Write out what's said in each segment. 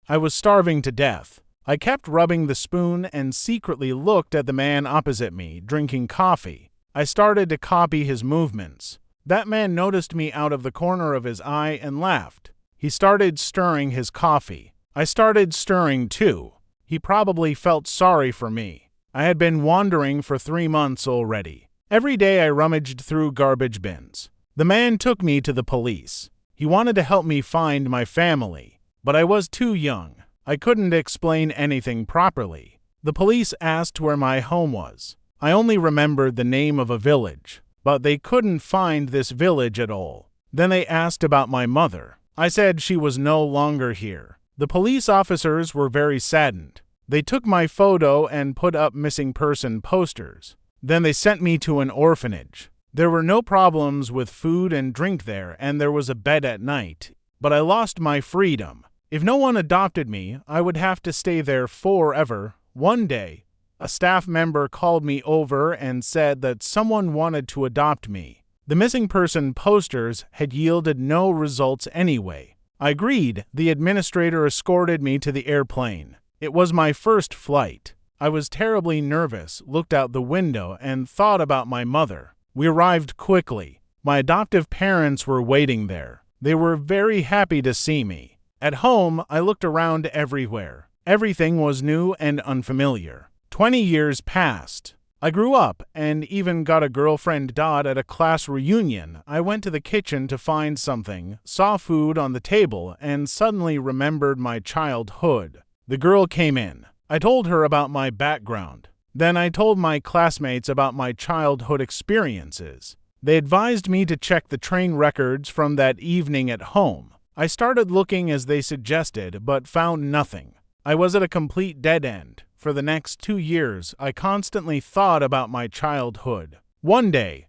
I was starving to death. I kept rubbing the spoon and secretly looked at the man opposite me, drinking coffee. I started to copy his movements. That man noticed me out of the corner of his eye and laughed. He started stirring his coffee. I started stirring too. He probably felt sorry for me. I had been wandering for 3 months already. Every day I rummaged through garbage bins. The man took me to the police. He wanted to help me find my family, but I was too young. I couldn't explain anything properly. The police asked where my home was. I only remembered the name of a village, but they couldn't find this village at all. Then they asked about my mother. I said she was no longer here. The police officers were very saddened. They took my photo and put up missing person posters. Then they sent me to an orphanage. There were no problems with food and drink there, and there was a bed at night. But I lost my freedom. If no one adopted me, I would have to stay there forever. One day, a staff member called me over and said that someone wanted to adopt me. The missing person posters had yielded no results anyway. I agreed. The administrator escorted me to the airplane. It was my first flight. I was terribly nervous, looked out the window, and thought about my mother. We arrived quickly. My adoptive parents were waiting there. They were very happy to see me. At home, I looked around everywhere. Everything was new and unfamiliar. 20 years passed. I grew up and even got a girlfriend. At a class reunion, I went to the kitchen to find something, saw food on the table, and suddenly remembered my childhood. The girl came in. I told her about my background. Then I told my classmates about my childhood experiences. They advised me to check the train records from that evening at home. I started looking as they suggested, but found nothing. I was at a complete dead end. For the next 2 years, I constantly thought about my childhood. One day,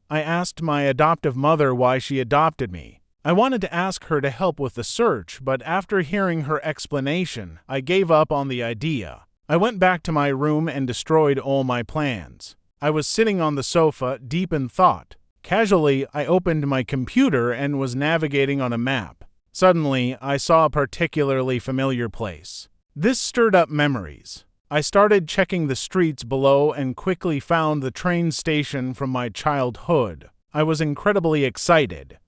I asked my adoptive mother why she adopted me. I wanted to ask her to help with the search, but after hearing her explanation, I gave up on the idea. I went back to my room and destroyed all my plans. I was sitting on the sofa, deep in thought. Casually, I opened my computer and was navigating on a map. Suddenly, I saw a particularly familiar place. This stirred up memories. I started checking the streets below and quickly found the train station from my childhood. I was incredibly excited.